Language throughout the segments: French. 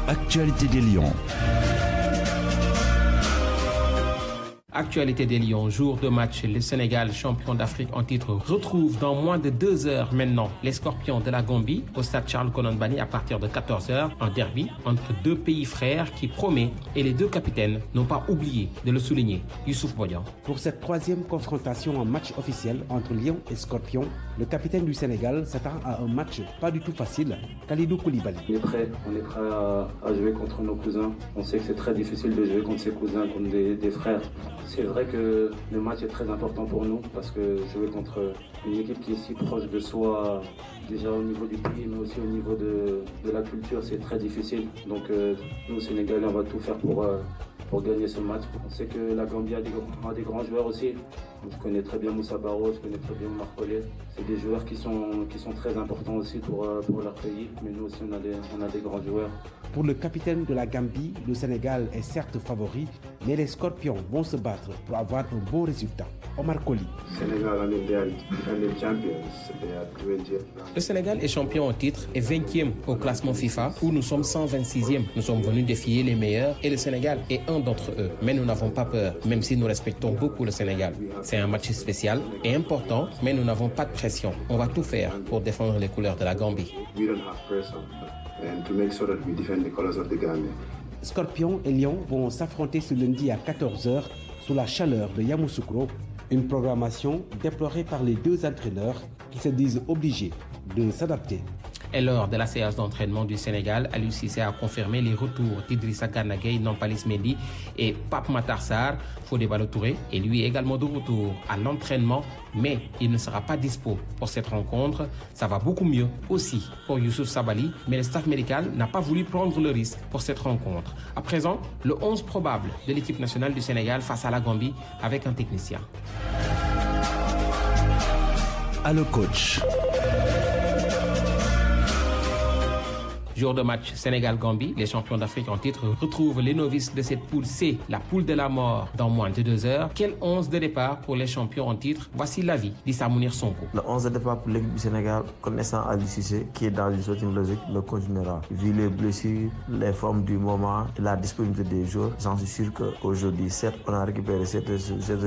Actualité des Lions. Actualité des Lions, jour de match, le Sénégal, champion d'Afrique en titre, retrouve dans moins de 2 heures maintenant les Scorpions de la Gambie au stade Charles Konan-Banny à partir de 14h, en derby entre deux pays frères qui promet, et les deux capitaines n'ont pas oublié de le souligner. Youssouf Bodian. Pour cette troisième confrontation en match officiel entre Lions et Scorpions, le capitaine du Sénégal s'attend à un match pas du tout facile. Kalidou Koulibaly. On est prêt à jouer contre nos cousins. On sait que c'est très difficile de jouer contre ses cousins, contre des frères. C'est vrai que le match est très important pour nous parce que jouer contre une équipe qui est si proche de soi, déjà au niveau du pays, mais aussi au niveau de la culture, c'est très difficile. Donc nous, Sénégalais, on va tout faire pour gagner ce match. On sait que la Gambie a des grands joueurs aussi. Je connais très bien Moussa Barro, je connais très bien Marcolé. C'est des joueurs qui sont très importants aussi pour leur pays. Mais nous aussi, on a des grands joueurs. Pour le capitaine de la Gambie, le Sénégal est certes favori, mais les Scorpions vont se battre pour avoir un beau résultat. Omar Koli. Le Sénégal est champion en titre et 20e au classement FIFA où nous sommes 126e. Nous sommes venus défier les meilleurs et le Sénégal est un d'entre eux. Mais nous n'avons pas peur, même si nous respectons beaucoup le Sénégal. C'est un match spécial et important, mais nous n'avons pas de pression. On va tout faire pour défendre les couleurs de la Gambie. Scorpions et Lions vont s'affronter ce lundi à 14h sous la chaleur de Yamoussoukro. Une programmation déplorée par les deux entraîneurs qui se disent obligés de s'adapter. Et lors de la séance d'entraînement du Sénégal, Aliou Cissé a confirmé les retours d'Idrissa Gana Gueye, Nampalys Mendy et Pape Matar Sarr. Fodé Ballo-Touré est lui également de retour à l'entraînement, mais il ne sera pas dispo pour cette rencontre. Ça va beaucoup mieux aussi pour Youssouf Sabaly, mais le staff médical n'a pas voulu prendre le risque pour cette rencontre. À présent, le 11 probable de l'équipe nationale du Sénégal face à la Gambie avec un technicien. Allo Coach. Jour de match Sénégal-Gambie, les champions d'Afrique en titre retrouvent les novices de cette poule C, la poule de la mort, dans moins de 2 heures. Quel 11 de départ pour les champions en titre? Voici l'avis d'Issa Mounir Sonko. Le 11 de départ pour l'équipe du Sénégal, connaissant Aliou Cissé, qui est dans une certaine logique, le continuera. Vu les blessures, les formes du moment et la disponibilité des joueurs, j'en suis sûr qu'aujourd'hui, certes, on a récupéré 7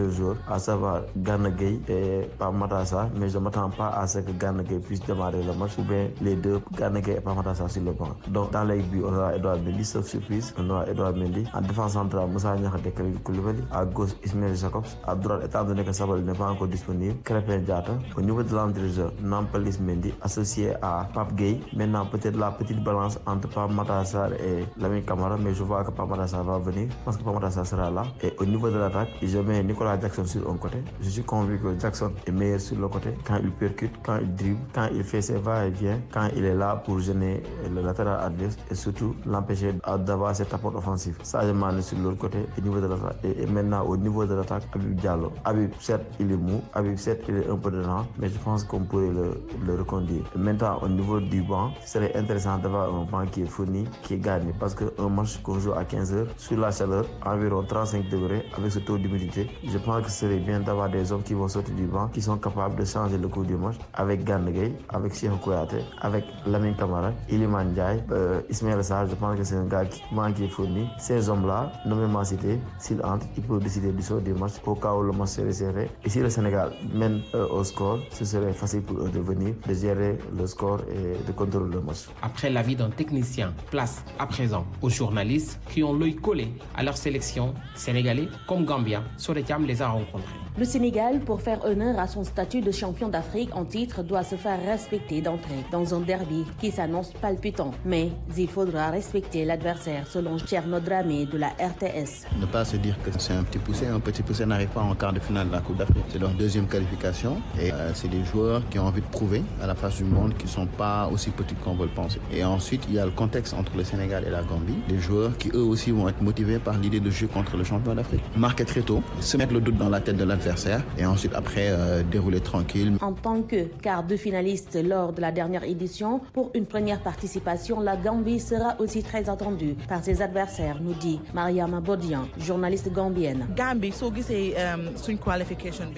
joueurs, à savoir Gana Gueye et Pape Matar Sarr, mais je ne m'attends pas à ce que Gana Gueye puisse démarrer le match, ou bien les deux, Gana Gueye et Pape Matar Sarr sur le. Donc dans les buts, on aura Edouard Mendy, sauf surprise, on aura Edouard Mendy. En défense centrale, Moussa Niakhaté, Kalidou Koulibaly. À gauche, Ismaël Jacobs. À droite, étant donné que Sabaly n'est pas encore disponible, Krépin Diatta. Au niveau de l'entrée-jeu, Nampalys Mendy, associé à Pape Gueye. Maintenant, peut-être la petite balance entre Pape Matar Sarr et Lamine Camara, mais je vois que Pape Matar Sarr va venir. Je pense que Pape Matar Sarr sera là. Et au niveau de l'attaque, je mets Nicolas Jackson sur un côté. Je suis convaincu que Jackson est meilleur sur le côté quand il percute, quand il dribble, quand il fait ses va-et-vient, quand il est là pour gêner le latéral adverse et surtout l'empêcher d'avoir cet apport offensif. Ça, je m'en ai sur l'autre côté au niveau de l'attaque. Et maintenant, au niveau de l'attaque, Habib Diallo. Habib, certes, il est mou. Habib, certes, il est un peu dedans, mais je pense qu'on pourrait le reconduire. Et maintenant, au niveau du banc, ce serait intéressant d'avoir un banc qui est fourni, qui est gagné. Parce qu'un match qu'on joue à 15h, sur la chaleur, environ 35 degrés, avec ce taux d'humidité, je pense que ce serait bien d'avoir des hommes qui vont sortir du banc, qui sont capables de changer le cours du match, avec Gana Gueye, avec Cheikh Kouyaté, avec Lamine Camara, Iliman Ndiaye, Ismaël Sarr, je pense que c'est un gars qui est fourni. Ces hommes-là, nommément cités, s'ils entrent, ils peuvent décider du sort du match au cas où le match serait serré. Et si le Sénégal mène au score, ce serait facile pour eux de venir, de gérer le score et de contrôler le match. Après l'avis d'un technicien, place à présent aux journalistes qui ont l'œil collé à leur sélection, sénégalais comme gambiens. Sorekiam les a rencontrés. Le Sénégal, pour faire honneur à son statut de champion d'Afrique en titre, doit se faire respecter d'entrée dans un derby qui s'annonce palpitant. Mais il faudra respecter l'adversaire, selon Thierno Dramé de la RTS. Ne pas se dire que c'est un petit poussé n'arrive pas en quart de finale de la Coupe d'Afrique. C'est leur deuxième qualification et c'est des joueurs qui ont envie de prouver à la face du monde qu'ils ne sont pas aussi petits qu'on veut le penser. Et ensuite, il y a le contexte entre le Sénégal et la Gambie. Des joueurs qui eux aussi vont être motivés par l'idée de jouer contre le champion d'Afrique. Marquer très tôt, se mettre le doute dans la tête de l'adversaire et ensuite après dérouler tranquille. En tant que quart de finaliste lors de la dernière édition, pour une première participation qualification, la Gambie sera aussi très attendue par ses adversaires, nous dit Mariama Bodian, journaliste gambienne.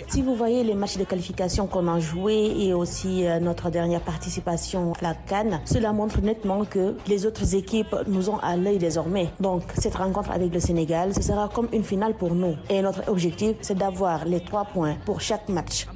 Si vous voyez les matchs de qualification qu'on a joués et aussi notre dernière participation à la CAN, cela montre nettement que les autres équipes nous ont à l'œil désormais. Donc cette rencontre avec le Sénégal, ce sera comme une finale pour nous. Et notre objectif, c'est d'avoir les 3 points pour chaque match.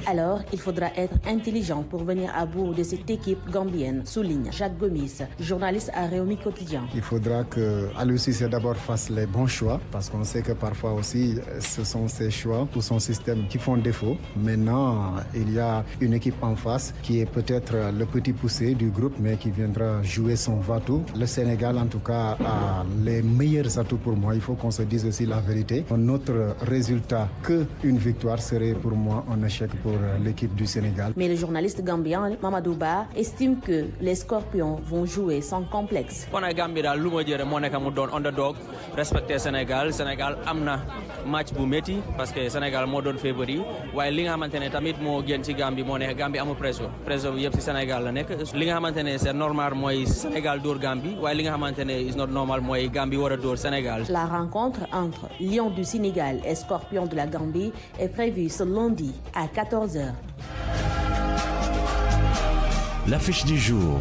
Alors, il faudra être intelligent pour venir à bout de cette équipe gambienne, souligne Jacques Gomis, journaliste à Réumi Quotidien. Il faudra que Aliou Cissé d'abord fasse les bons choix, parce qu'on sait que parfois aussi, ce sont ses choix ou son système qui font défaut. Maintenant, il y a une équipe en face qui est peut-être le petit poussé du groupe, mais qui viendra jouer son va-tout. Le Sénégal, en tout cas, a les meilleurs atouts pour moi. Il faut qu'on se dise aussi la vérité. Notre résultat qu'une victoire serait pour moi un échec pour l'équipe du Sénégal. Mais le journaliste gambien Mamadou Ba estime que les Scorpions vont jouer sans complexe. On a Gambie dans l'humour de underdog, respecter Sénégal. Sénégal amna match bu metti parce que Sénégal moo doon favori waaye li nga xamantene tamit moo gën ci Gambie moo nekk Gambie amul pression yëpp ci Sénégal la nekk li nga xamantene c'est normal mooy Sénégal dóor Gambie waaye li nga xamantene is not normal mooy Gambie war a dóor Sénégal. La rencontre entre Lions du Sénégal et Scorpions de la Gambie est prévue ce lundi à 14h. L'affiche du jour.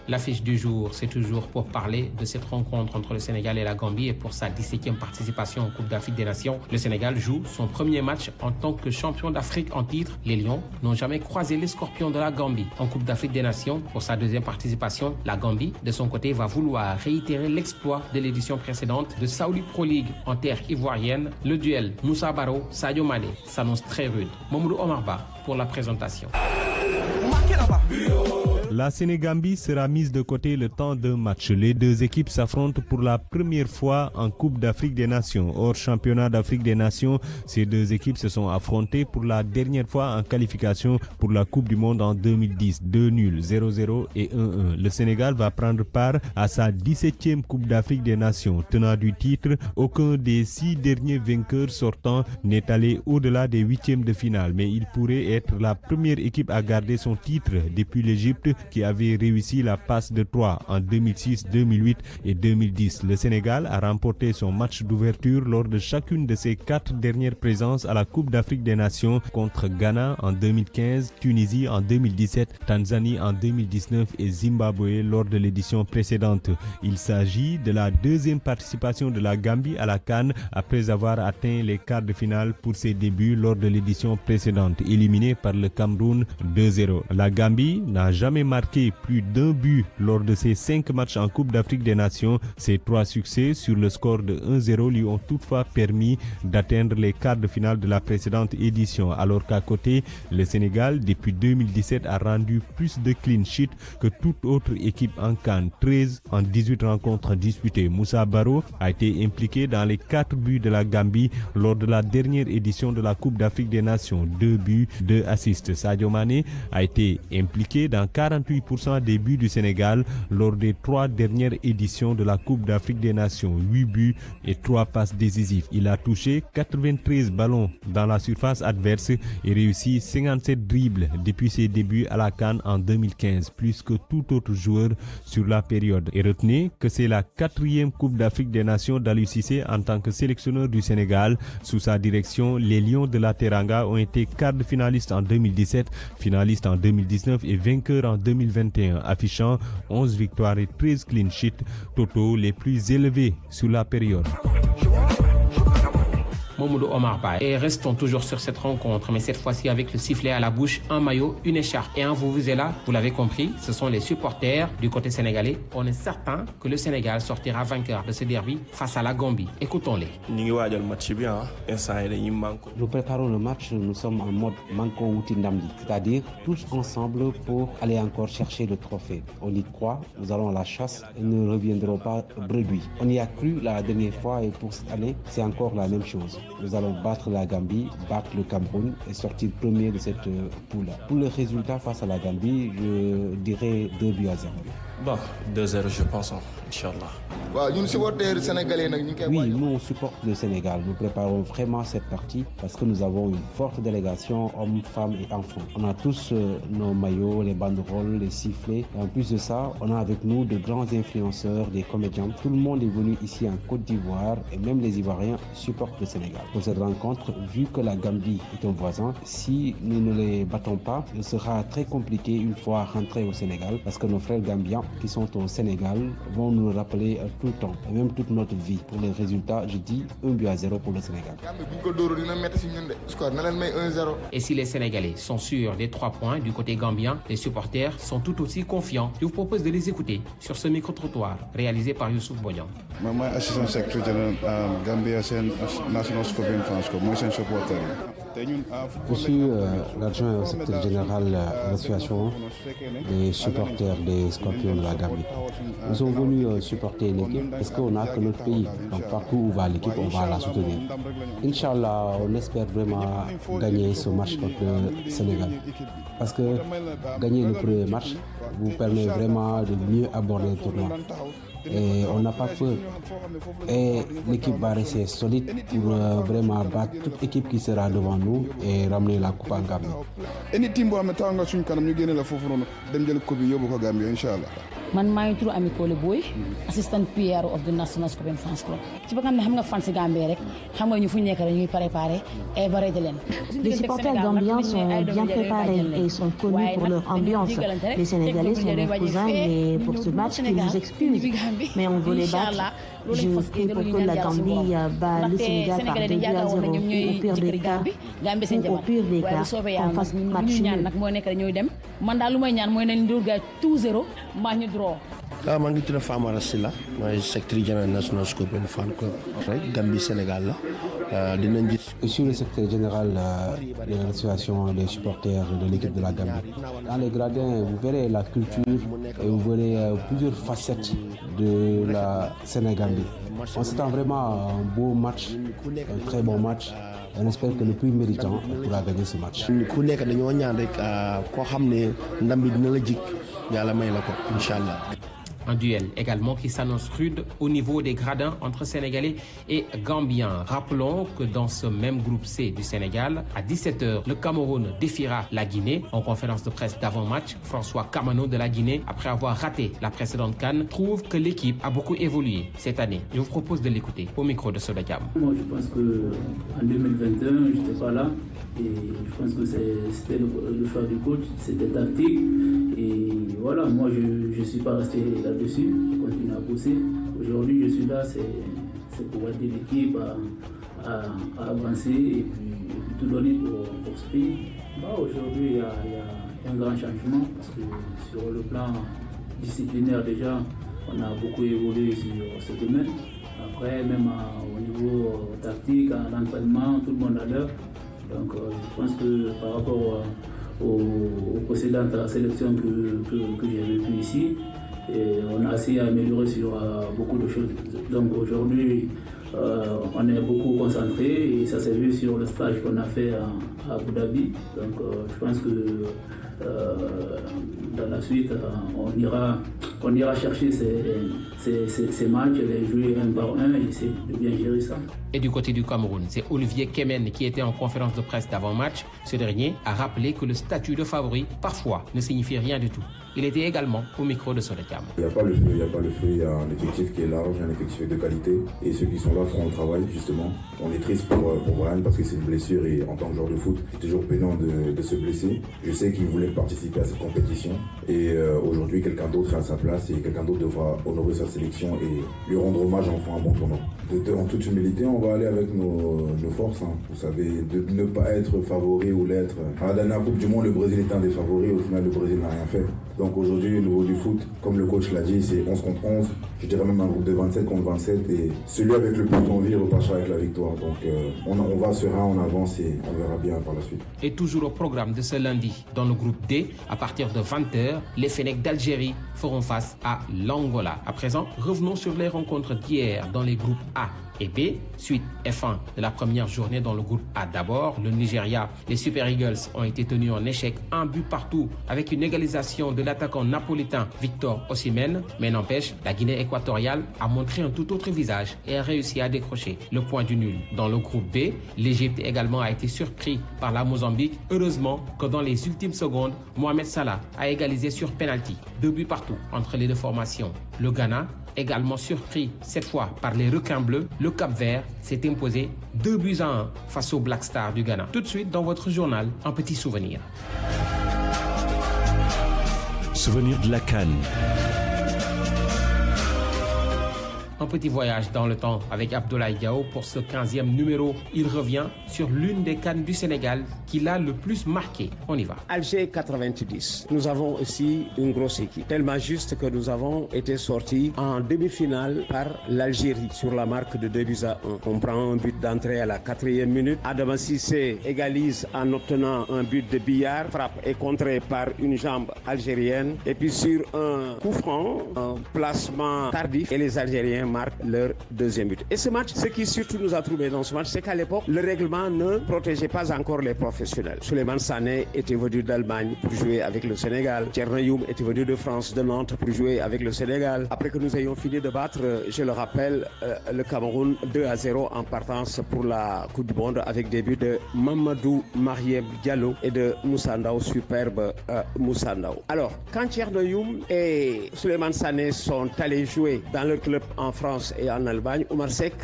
L'affiche du jour, c'est toujours pour parler de cette rencontre entre le Sénégal et la Gambie et pour sa 17e participation en Coupe d'Afrique des Nations. Le Sénégal joue son premier match en tant que champion d'Afrique en titre. Les Lions n'ont jamais croisé les Scorpions de la Gambie en Coupe d'Afrique des Nations. Pour sa deuxième participation, la Gambie, de son côté, va vouloir réitérer l'exploit de l'édition précédente de Saouli Pro League en terre ivoirienne. Le duel Moussa Baro, Sadio Mané s'annonce très rude. Mamoudou Omar Ba pour la présentation. La Sénégambie sera mise de côté le temps d'un match. Les deux équipes s'affrontent pour la première fois en Coupe d'Afrique des Nations. Hors championnat d'Afrique des Nations, ces deux équipes se sont affrontées pour la dernière fois en qualification pour la Coupe du Monde en 2010. 2 nuls, 0-0 et 1-1. Le Sénégal va prendre part à sa 17e Coupe d'Afrique des Nations. Tenant du titre, aucun des 6 derniers vainqueurs sortants n'est allé au-delà des 8e de finale. Mais il pourrait être la première équipe à garder son titre depuis l'Égypte, qui avait réussi la passe de 3 en 2006, 2008 et 2010. Le Sénégal a remporté son match d'ouverture lors de chacune de ses 4 dernières présences à la Coupe d'Afrique des Nations contre Ghana en 2015, Tunisie en 2017, Tanzanie en 2019 et Zimbabwe lors de l'édition précédente. Il s'agit de la deuxième participation de la Gambie à la CAN après avoir atteint les quarts de finale pour ses débuts lors de l'édition précédente, éliminée par le Cameroun 2-0. La Gambie n'a jamais marqué plus d'un but lors de ses 5 matchs en Coupe d'Afrique des Nations. Ses 3 succès sur le score de 1-0 lui ont toutefois permis d'atteindre les quarts de finale de la précédente édition, alors qu'à côté, le Sénégal, depuis 2017, a rendu plus de clean sheet que toute autre équipe en CAN, 13 en 18 rencontres disputées. Moussa Baro a été impliqué dans les 4 buts de la Gambie lors de la dernière édition de la Coupe d'Afrique des Nations, 2 buts, 2 assists. Sadio Mané a été impliqué dans 48% des buts du Sénégal lors des 3 dernières éditions de la Coupe d'Afrique des Nations, 8 buts et 3 passes décisives. Il a touché 93 ballons dans la surface adverse et réussi 57 dribbles depuis ses débuts à la CAN en 2015, plus que tout autre joueur sur la période. Et retenez que c'est la 4e Coupe d'Afrique des Nations d'Aliou Cissé en tant que sélectionneur du Sénégal. Sous sa direction, les Lions de la Teranga ont été quart de finalistes en 2017, finalistes en 2019 et vainqueurs en 2021, affichant 11 victoires et 13 clean sheets, totaux les plus élevés sur la période. Mamoudou Omar Ba. Et restons toujours sur cette rencontre, mais cette fois-ci avec le sifflet à la bouche, un maillot, une écharpe. Et un vuvuzela, vous l'avez compris, ce sont les supporters du côté sénégalais. On est certain que le Sénégal sortira vainqueur de ce derby face à la Gambie. Écoutons-les. Nous préparons le match, nous sommes en mode Manko Wuti Ndamdi, c'est-à-dire tous ensemble pour aller encore chercher le trophée. On y croit, nous allons à la chasse et nous ne reviendrons pas bredouilles. On y a cru la dernière fois et pour cette année, c'est encore la même chose. Nous allons battre la Gambie, battre le Cameroun et sortir premier de cette poule. Pour le résultat face à la Gambie, je dirais 2 buts à 0. Bon, 2-0 je pense, Inch'Allah. Oui, nous on supporte le Sénégal. Nous préparons vraiment cette partie parce que nous avons une forte délégation, hommes, femmes et enfants. On a tous nos maillots, les banderoles, les sifflets. Et en plus de ça, on a avec nous de grands influenceurs, des comédiens. Tout le monde est venu ici en Côte d'Ivoire et même les Ivoiriens supportent le Sénégal. Pour cette rencontre, vu que la Gambie est un voisin, si nous ne les battons pas, il sera très compliqué une fois rentrés au Sénégal parce que nos frères gambiens qui sont au Sénégal vont nous le rappeler tout le temps, et même toute notre vie. Pour les résultats, je dis 1-0 pour le Sénégal. Et si les Sénégalais sont sûrs des 3 points du côté gambien, les supporters sont tout aussi confiants. Je vous propose de les écouter sur ce micro-trottoir réalisé par Youssouf Boyan. Je suis assistant secrétaire général Gambia National Scorpion Fans Club. Je suis l'adjoint au secrétaire général de l'association des supporters des Scorpions de la Gambie. Nous sommes venus supporter l'équipe parce qu'on n'a que notre pays. Donc partout où va l'équipe, on va la soutenir. Inch'Allah, on espère vraiment gagner ce match contre le Sénégal. Parce que gagner le premier match vous permet vraiment de mieux aborder le tournoi. Et on n'a pas peur. Et l'équipe va rester solide pour vraiment battre toute équipe qui sera devant nous et ramener la coupe en Gambie. man maa ngi tudd Ami Kole Boy assistant PRO of the National Scorpion Fans Club ci ba nga xam ne xam nga fans Gambie rek xam nga ñu fu ñu nekk rek ñuy préparé et varié de leen. Les supporters gambiens sont bien préparés et sont connus pour leur ambiance. Les Sénégalais sont nos cousins et pour ce match, ils nous excusent. Mais on veut les battre. Je prie pour que la Gambie bat le Sénégal par 2-0 au pire des cas. On fasse match nul. man daal lu may ñaan mooy nañ dóor gaay 2-0 maa ñu draw. maa ngi tudd Famara Silla mooy secrétaire général National Scorpion Fan Club rek Gambie Sénégal la dinañ gis. Je suis le secrétaire général de l'association des supporters de l'équipe de la Gambie. Dans les gradins, vous verrez la culture et vous verrez plusieurs facettes de la Sénégambie. On s'attend vraiment à un beau match, un très bon match. On espère que le plus méritant pourra gagner ce match. ku nekk dañoo ñaan rek koo xam ne ndam bi dina la jik yàlla may la ko inchallah. Un duel également qui s'annonce rude au niveau des gradins entre Sénégalais et Gambiens. Rappelons que dans ce même groupe C du Sénégal, à 17h, le Cameroun défiera la Guinée. En conférence de presse d'avant-match, François Kamano de la Guinée, après avoir raté la précédente CAN, trouve que l'équipe a beaucoup évolué cette année. Je vous propose de l'écouter au micro de Soda Diam. Moi, je pense qu'en 2021, je n'étais pas là. Et je pense que c'était le choix du coach, c'était tactique. Et voilà, moi je ne suis pas resté là-dessus, je continue à pousser. Aujourd'hui, je suis là, c'est pour aider l'équipe à avancer et puis tout donner pour ce pays. Aujourd'hui, il y a un grand changement parce que sur le plan disciplinaire, déjà, on a beaucoup évolué sur ce domaine. Après, même au niveau tactique, à l'entraînement, tout le monde à l'heure. Donc je pense que par rapport aux précédentes sélections que j'ai vécues ici, on a assez amélioré sur beaucoup de choses. Donc aujourd'hui, on est beaucoup concentré et ça s'est vu sur le stage qu'on a fait à Abu Dhabi. Donc je pense que dans la suite, on ira chercher ces matchs, les jouer un par un et essayer de bien gérer ça. Et du côté du Cameroun, c'est Olivier Kemen qui était en conférence de presse d'avant-match. Ce dernier a rappelé que le statut de favori, parfois, ne signifie rien du tout. Il était également au micro de Solecam. Il n'y a pas le feu, il y a un effectif qui est large, un effectif de qualité. Et ceux qui sont là feront le travail, justement. On est triste pour Brian parce que c'est une blessure et en tant que joueur de foot, c'est toujours peinant de se blesser. Je sais qu'il voulait participer à cette compétition. Et aujourd'hui, quelqu'un d'autre est à sa place et quelqu'un d'autre devra honorer sa sélection et lui rendre hommage en faisant un bon tournoi. En toute humilité, on va aller avec nos forces. Hein. Vous savez, de ne pas être favori ou l'être. À la dernière Coupe du Monde, le Brésil était un des favoris. Au final, le Brésil n'a rien fait. Donc aujourd'hui, au niveau du foot, comme le coach l'a dit, c'est 11 contre 11. Je dirais même un groupe de 27 contre 27. Et celui avec le plus d'envie repassera avec la victoire. Donc on va serein, on avance et on verra bien par la suite. Et toujours au programme de ce lundi, dans le groupe D, à partir de 20h, les Fennecs d'Algérie feront face à l'Angola. À présent, revenons sur les rencontres d'hier dans les groupes A et B. Suite F1 de la première journée dans le groupe A. D'abord, le Nigeria. Les Super Eagles ont été tenus en échec, un but partout, avec une égalisation de l'attaquant napolitain Victor Osimhen. Mais n'empêche, la Guinée équatoriale a montré un tout autre visage et a réussi à décrocher le point du nul. Dans le groupe B, l'Égypte également a été surpris par la Mozambique. Heureusement que dans les ultimes secondes, Mohamed Salah a égalisé sur penalty. 2 buts partout entre les deux formations. Le Ghana, également surpris cette fois par les requins bleus, le Cap-Vert s'est imposé 2-1 face au Black Star du Ghana. Tout de suite dans votre journal, un petit souvenir. Souvenir de la CAN. Un petit voyage dans le temps avec Abdoulaye Diao pour ce 15e numéro. Il revient sur l'une des CAN du Sénégal qui l'a le plus marqué. On y va. Alger 90. Nous avons aussi une grosse équipe. Tellement juste que nous avons été sortis en demi-finale par l'Algérie sur la marque de 2-1. On prend un but d'entrée à la 4e minute. Adama Cissé égalise en obtenant un but de billard. Frappe est contrée par une jambe algérienne. Et puis sur un coup franc, un placement tardif et les Algériens marquent leur 2e but. Et ce match, ce qui surtout nous a trouvé dans ce match, c'est qu'à l'époque, le règlement ne protégeait pas encore les professionnels. Souleymane Sané était venu d'Allemagne pour jouer avec le Sénégal. Thierno Youm était venu de France, de Nantes pour jouer avec le Sénégal. Après que nous ayons fini de battre, je le rappelle, le Cameroun 2-0 en partance pour la Coupe du Monde avec des buts de Mamadou Mariem Diallo et de Moussa Ndao, superbe Moussa Ndao. Alors, quand Thierno Youm et Souleymane Sané sont allés jouer dans leur club en France et en Allemagne, Oumar Seck,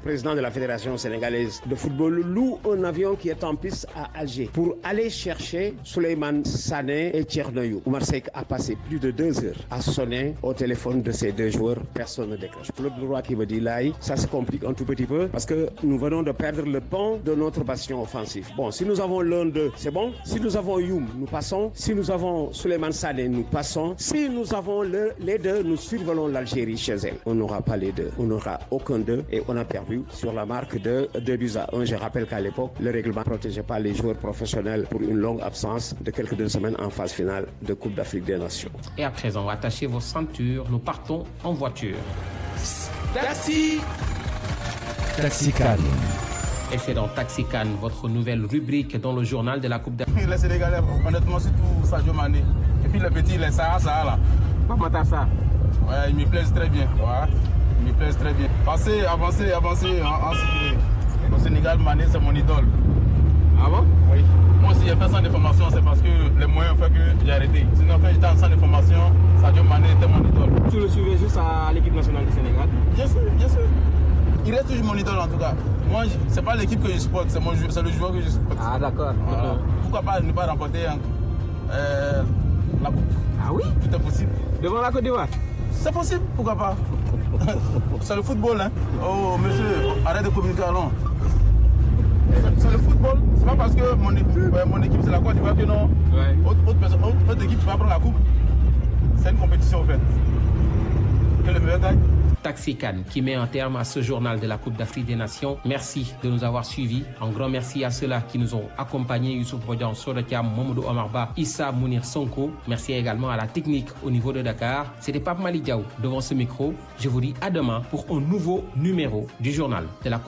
président de la Fédération sénégalaise de football, loue un avion qui est en piste à Alger pour aller chercher Souleymane Sané et Thierno Youm. Oumar Seck a passé plus de 2 heures à sonner au téléphone de ces deux joueurs. Personne ne décroche. Le droit qui me dit là, ça se complique un tout petit peu parce que nous venons de perdre le pont de notre bastion offensif. Bon, si nous avons l'un d'eux, c'est bon. Si nous avons Youm, nous passons. Si nous avons Souleymane Sané, nous passons. Si nous avons les deux, nous survolons l'Algérie chez elle. On n'aura pas les deux. On n'aura aucun d'eux et on a perdu sur la marque de 2-1. Je rappelle qu'à l'époque, le règlement ne protégeait pas les joueurs professionnels pour une longue absence de quelques 2 semaines en phase finale de Coupe d'Afrique des Nations. Et à présent, attachez vos ceintures, nous partons en voiture. Taxi CAN. Et c'est dans Taxi CAN, votre nouvelle rubrique dans le journal de la Coupe d'Afrique. Les Sénégalais, honnêtement, surtout Sadio Mané. Et puis les petits, les Sahara là. Pas Matarsa. Ouais, ils me plaisent très bien. Ouais, ils me plaisent très bien. Avancer en sécurité. Au Sénégal, Mané, c'est mon idole. Ah bon? Oui. Moi aussi, j'ai fait sans déformation, c'est parce que les moyens ont fait que j'ai arrêté. Sinon, quand j'étais en sans déformation, Sadio Mané était mon idole. Tu le suivais juste à l'équipe nationale du Sénégal? Bien sûr, bien sûr. Il reste toujours mon idole en tout cas. Moi, c'est pas l'équipe que je supporte, c'est le joueur que je supporte. Ah d'accord. Voilà. Pourquoi pas ne pas remporter la coupe? Ah oui? Tout est possible. Devant la Côte d'Ivoire? C'est possible, pourquoi pas? C'est le football, hein. Oh monsieur, arrête de communiquer, non. C'est le football. C'est pas parce que mon équipe c'est la Côte d'Ivoire que non. Ouais. Autre équipe va prendre la coupe. C'est une compétition en fait. Que le meilleur gagne. Taxi CAN qui met un terme à ce journal de la Coupe d'Afrique des Nations. Merci de nous avoir suivis. Un grand merci à ceux-là qui nous ont accompagnés. Youssouf Bodian, Sodakiam, Mamadou Omarba, Issa Mounir Sonko. Merci également à la technique au niveau de Dakar. C'était Pape Malick Diaw devant ce micro. Je vous dis à demain pour un nouveau numéro du journal de la Coupe.